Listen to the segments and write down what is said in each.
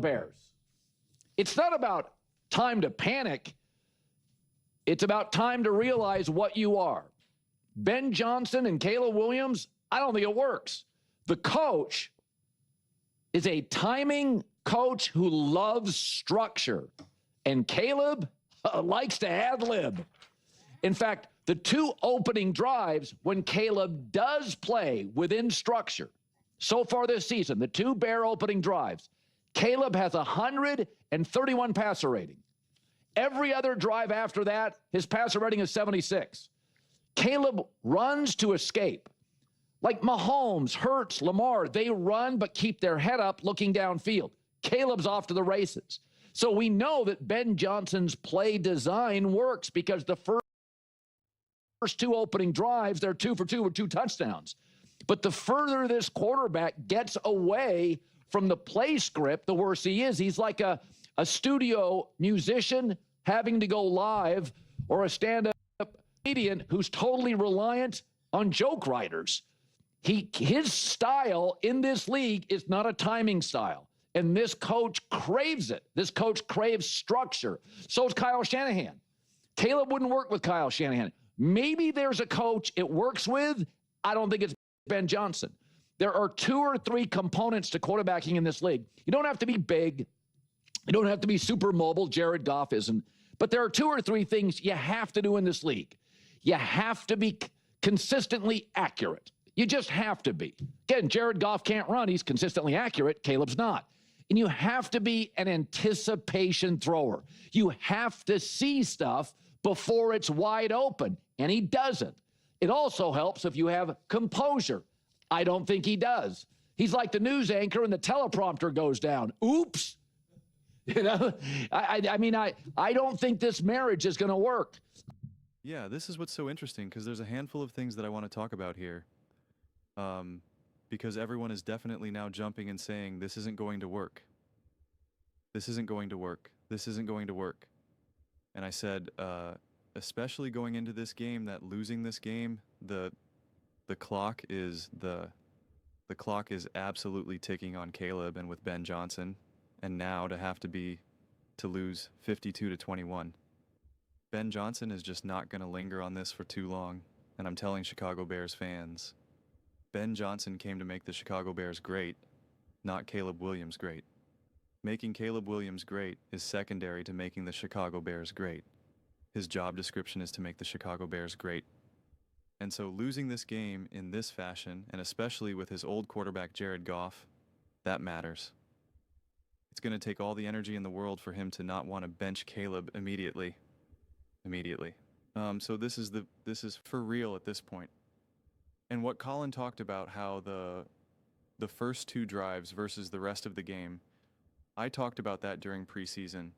Bears. It's not about time to panic. It's about time to realize what you are. Ben Johnson and Caleb Williams, I don't think it works. The coach is a timing coach who loves structure, and Caleb likes to ad-lib. In fact, the two opening drives, when Caleb does play within structure, so far this season, the two Bear opening drives, Caleb has 131 passer rating. Every other drive after that, his passer rating is 76. Caleb runs to escape. Like Mahomes, Hurts, Lamar, they run but keep their head up looking downfield. Caleb's off to the races. So we know that Ben Johnson's play design works because the first two opening drives, they're 2 for 2 with 2 touchdowns. But the further this quarterback gets away from the play script, the worse he is. He's like a studio musician having to go live, or a stand-up comedian who's totally reliant on joke writers. His style in this league is not a timing style. And this coach craves it. This coach craves structure. So is Kyle Shanahan. Caleb wouldn't work with Kyle Shanahan. Maybe there's a coach it works with. I don't think it's Ben Johnson. There are 2 or 3 components to quarterbacking in this league. You don't have to be big. You don't have to be super mobile. Jared Goff isn't. But there are 2 or 3 things you have to do in this league. You have to be consistently accurate. You just have to be. Again, Jared Goff can't run. He's consistently accurate. Caleb's not. And you have to be an anticipation thrower. You have to see stuff before it's wide open, and he doesn't. It also helps if you have composure. I don't think he does. He's like the news anchor and the teleprompter goes down. Oops. You know, I mean, I don't think this marriage is going to work. Yeah, this is what's so interesting, because there's a handful of things that I want to talk about here. Because everyone is definitely now jumping and saying, this isn't going to work. This isn't going to work. This isn't going to work. And I said, especially going into this game, that losing this game, the clock is absolutely ticking on Caleb and with Ben Johnson, and now to lose 52-21. Ben Johnson is just not going to linger on this for too long, and I'm telling Chicago Bears fans, Ben Johnson came to make the Chicago Bears great, not Caleb Williams great. Making Caleb Williams great is secondary to making the Chicago Bears great. His job description is to make the Chicago Bears great. And so losing this game in this fashion, and especially with his old quarterback Jared Goff, that matters. It's going to take all the energy in the world for him to not want to bench Caleb immediately. So this is for real at this point. And what Colin talked about, how the first 2 drives versus the rest of the game, I talked about that during preseason.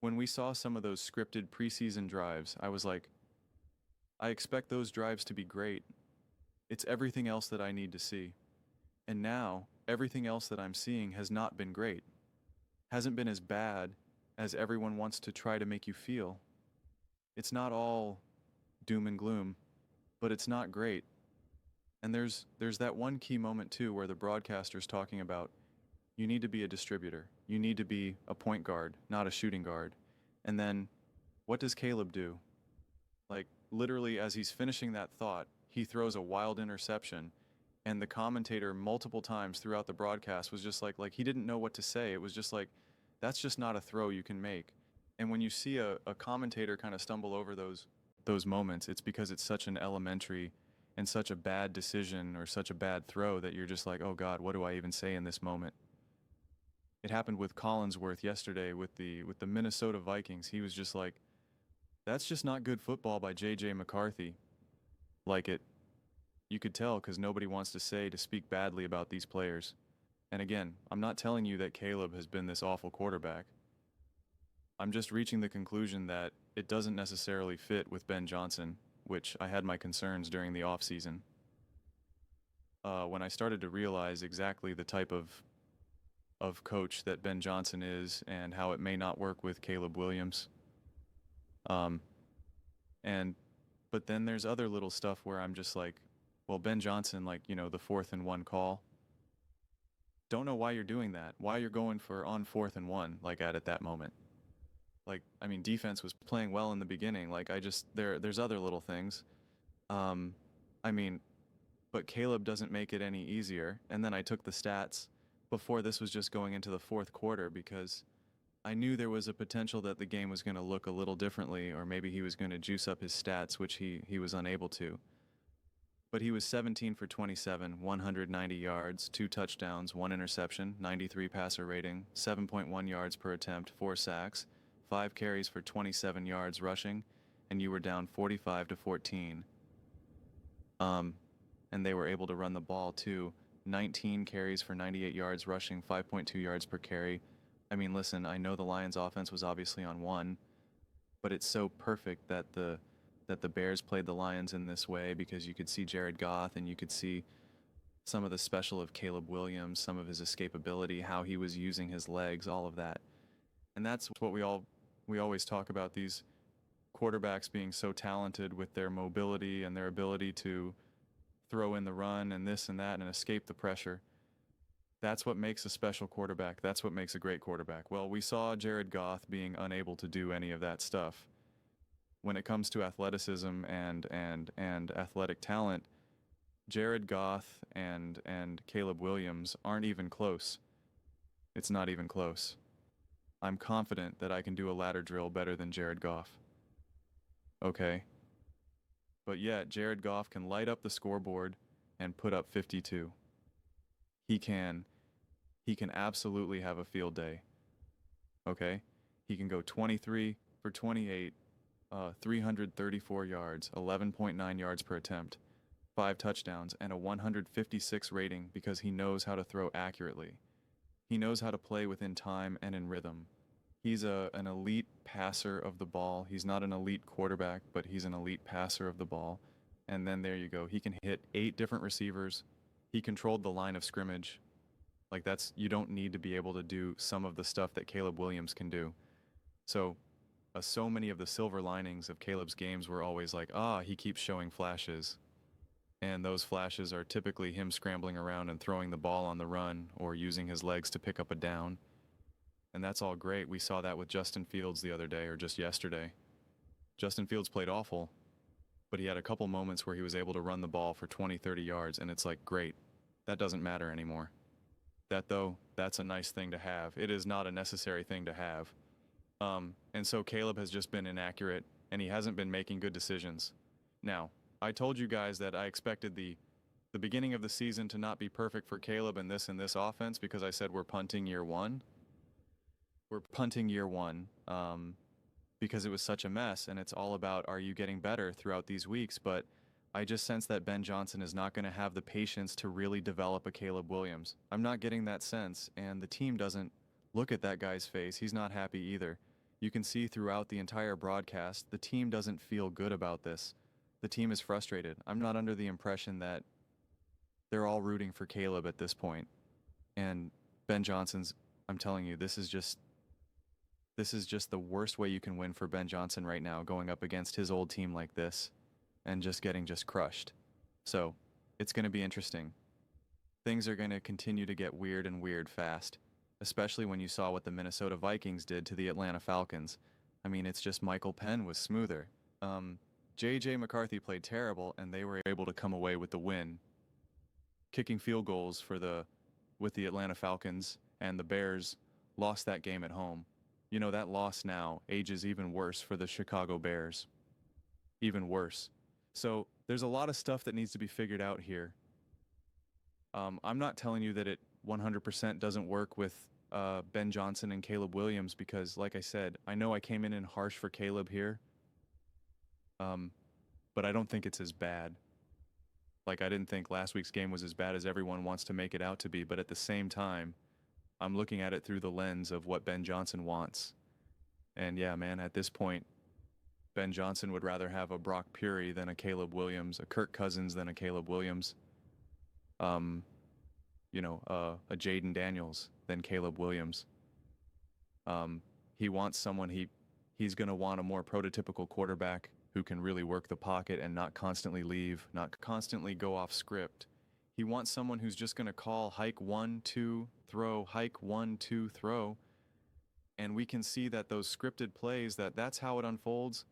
When we saw some of those scripted preseason drives, I was like, I expect those drives to be great. It's everything else that I need to see. And now, everything else that I'm seeing has not been great. Hasn't been as bad as everyone wants to try to make you feel. It's not all doom and gloom, but it's not great. And there's that one key moment too where the broadcaster's talking about, you need to be a distributor. You need to be a point guard, not a shooting guard. And then what does Caleb do? Like literally as he's finishing that thought, he throws a wild interception, and the commentator multiple times throughout the broadcast was just like he didn't know what to say. It was just like, that's just not a throw you can make. And when you see a commentator kind of stumble over those moments, it's because it's such an elementary and such a bad decision or such a bad throw that you're just like, oh God, what do I even say in this moment? It happened with Collinsworth yesterday with the Minnesota Vikings. He was just like, that's just not good football by J.J. McCarthy. You could tell, because nobody wants to speak badly about these players. And again, I'm not telling you that Caleb has been this awful quarterback. I'm just reaching the conclusion that it doesn't necessarily fit with Ben Johnson, which I had my concerns during the offseason. When I started to realize exactly the type of coach that Ben Johnson is and how it may not work with Caleb Williams. But then there's other little stuff where I'm just like, well, Ben Johnson, the 4th and 1 call. Don't know why you're doing that. Why you're going for on 4th and 1 like at that moment. Like, I mean, defense was playing well in the beginning. Like, there's other little things. I mean, but Caleb doesn't make it any easier. And then I took the stats before this was just going into the fourth quarter because I knew there was a potential that the game was going to look a little differently, or maybe he was going to juice up his stats, which he was unable to. But he was 17 for 27, 190 yards, 2 touchdowns, 1 interception, 93 passer rating, 7.1 yards per attempt, 4 sacks, 5 carries for 27 yards rushing, and you were down 45 to 14. And they were able to run the ball too. 19 carries for 98 yards rushing, 5.2 yards per carry. I mean, listen, I know the Lions offense was obviously on 1, but it's so perfect that the Bears played the Lions in this way because you could see Jared Goff and you could see some of the special of Caleb Williams, some of his escapability, how he was using his legs, all of that. And that's what we always talk about, these quarterbacks being so talented with their mobility and their ability to throw in the run and this and that and escape the pressure. That's what makes a special quarterback. That's what makes a great quarterback. Well, we saw Jared Goff being unable to do any of that stuff. When it comes to athleticism and athletic talent, Jared Goff and Caleb Williams aren't even close. It's not even close. I'm confident that I can do a ladder drill better than Jared Goff. Okay. But yet, Jared Goff can light up the scoreboard and put up 52. He can absolutely have a field day. Okay? He can go 23 for 28, 334 yards, 11.9 yards per attempt, 5 touchdowns, and a 156 rating because he knows how to throw accurately. He knows how to play within time and in rhythm. He's an elite passer of the ball. He's not an elite quarterback, but he's an elite passer of the ball. And then there you go. He can hit 8 different receivers. He controlled the line of scrimmage. Like, you don't need to be able to do some of the stuff that Caleb Williams can do. So many of the silver linings of Caleb's games were always like, he keeps showing flashes. And those flashes are typically him scrambling around and throwing the ball on the run or using his legs to pick up a down. And that's all great. We saw that with Justin Fields the other day, or just yesterday. Justin Fields played awful, but he had a couple moments where he was able to run the ball for 20, 30 yards, and it's like, great. That doesn't matter anymore. That's a nice thing to have. It is not a necessary thing to have. And so Caleb has just been inaccurate, and he hasn't been making good decisions. Now, I told you guys that I expected the beginning of the season to not be perfect for Caleb in this offense because I said we're punting year one. We're punting year one because it was such a mess, and it's all about, are you getting better throughout these weeks? But I just sense that Ben Johnson is not going to have the patience to really develop a Caleb Williams. I'm not getting that sense, and the team doesn't look at that guy's face. He's not happy either. You can see throughout the entire broadcast, the team doesn't feel good about this. The team is frustrated. I'm not under the impression that they're all rooting for Caleb at this point. And Ben Johnson's, I'm telling you, this is just the worst way you can win for Ben Johnson right now, going up against his old team like this and just getting crushed. So it's going to be interesting. Things are going to continue to get weird and weird fast, especially when you saw what the Minnesota Vikings did to the Atlanta Falcons. I mean, it's just Michael Penn was smoother. J.J. McCarthy played terrible, and they were able to come away with the win, kicking field goals with the Atlanta Falcons, and the Bears lost that game at home. You know, that loss now ages even worse for the Chicago Bears. Even worse. So there's a lot of stuff that needs to be figured out here. I'm not telling you that it 100% doesn't work with Ben Johnson and Caleb Williams because, like I said, I know I came in harsh for Caleb here. But I don't think it's as bad. Like, I didn't think last week's game was as bad as everyone wants to make it out to be, but at the same time, I'm looking at it through the lens of what Ben Johnson wants. And yeah, man, at this point, Ben Johnson would rather have a Brock Purdy than a Caleb Williams, a Kirk Cousins than a Caleb Williams, a Jaden Daniels than Caleb Williams. He wants someone, he's going to want a more prototypical quarterback who can really work the pocket and not constantly leave, not constantly go off script. He wants someone who's just going to call hike 1, 2, throw, hike 1, 2, throw. And we can see that those scripted plays, that's how it unfolds.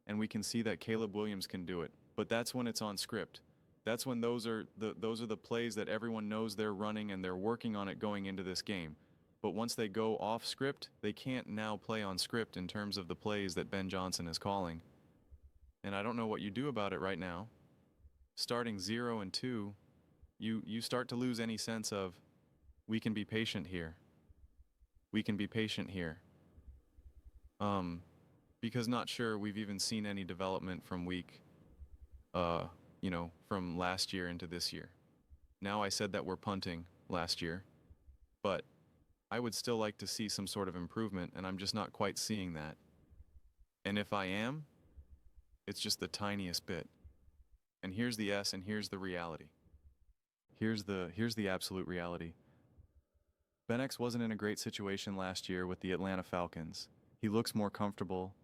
And we can see that Caleb Williams can do it. But that's when it's on script. That's when those are the plays that everyone knows they're running and they're working on it going into this game. But once they go off script, they can't now play on script in terms of the plays that Ben Johnson is calling. And I don't know what you do about it right now. Starting 0 and 2, you start to lose any sense of, we can be patient here. We can be patient here. Because not sure we've even seen any development from from last year into this year. Now I said that we're punting last year, but I would still like to see some sort of improvement, and I'm just not quite seeing that. And if I am, it's just the tiniest bit. And here's the S, and here's the reality. Here's the absolute reality. Ben X wasn't in a great situation last year with the Atlanta Falcons. He looks more comfortable.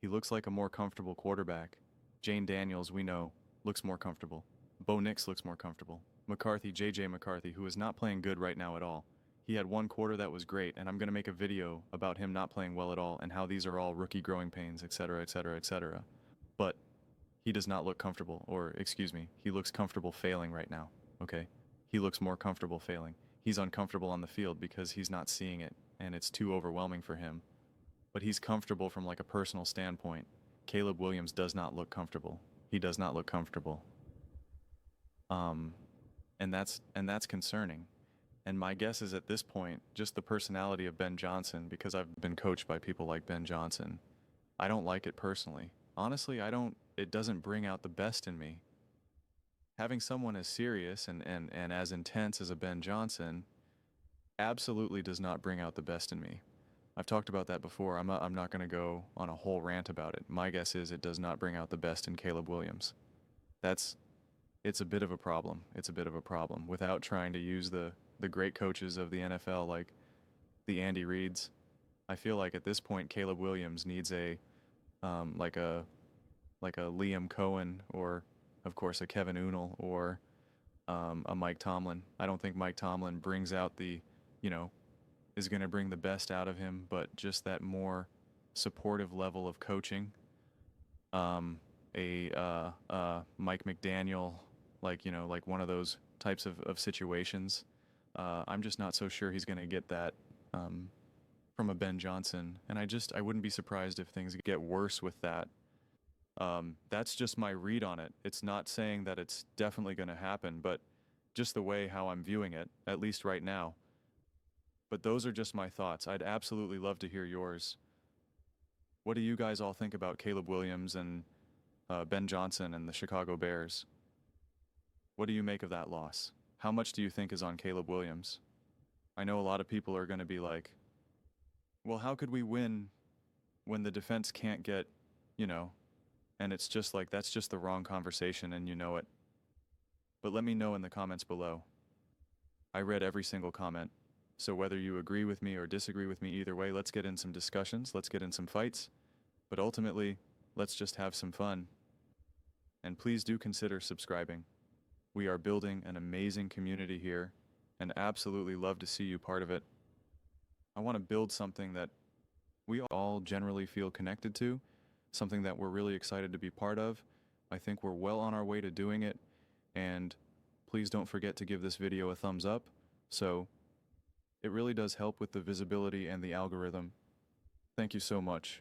He looks like a more comfortable quarterback. Jane Daniels, we know, looks more comfortable. Bo Nix looks more comfortable. McCarthy, JJ McCarthy, who is not playing good right now at all. He had one quarter that was great, and I'm going to make a video about him not playing well at all and how these are all rookie growing pains, etc., etc., etc. But he does not look comfortable, or excuse me, he looks comfortable failing right now, okay? He looks more comfortable failing. He's uncomfortable on the field because he's not seeing it, and it's too overwhelming for him. But he's comfortable from like a personal standpoint. Caleb Williams does not look comfortable. He does not look comfortable. And that's concerning. And my guess is at this point, just the personality of Ben Johnson, because I've been coached by people like Ben Johnson, I don't like it personally. Honestly, it doesn't bring out the best in me. Having someone as serious and as intense as a Ben Johnson absolutely does not bring out the best in me. I've talked about that before. I'm not going to go on a whole rant about it. My guess is it does not bring out the best in Caleb Williams. It's a bit of a problem. It's a bit of a problem. Without trying to use the great coaches of the NFL like the Andy Reids, I feel like at this point Caleb Williams needs like a Liam Cohen, or of course a Kevin Unal, or a Mike Tomlin. I don't think Mike Tomlin brings out is going to bring the best out of him, but just that more supportive level of coaching. Mike McDaniel, like one of those types of situations. I'm just not so sure he's going to get that from a Ben Johnson, and I wouldn't be surprised if things get worse with that. That's just my read on it. It's not saying that it's definitely going to happen, but just the way how I'm viewing it, at least right now. But those are just my thoughts. I'd absolutely love to hear yours. What do you guys all think about Caleb Williams and Ben Johnson and the Chicago Bears? What do you make of that loss? How much do you think is on Caleb Williams? I know a lot of people are going to be like, well, how could we win when the defense can't get, and it's just like, that's just the wrong conversation, and you know it. But let me know in the comments below. I read every single comment. So whether you agree with me or disagree with me, either way, let's get in some discussions, let's get in some fights, but ultimately, let's just have some fun. And please do consider subscribing. We are building an amazing community here, and absolutely love to see you part of it. I want to build something that we all generally feel connected to, something that we're really excited to be part of. I think we're well on our way to doing it, and please don't forget to give this video a thumbs up. So it really does help with the visibility and the algorithm. Thank you so much.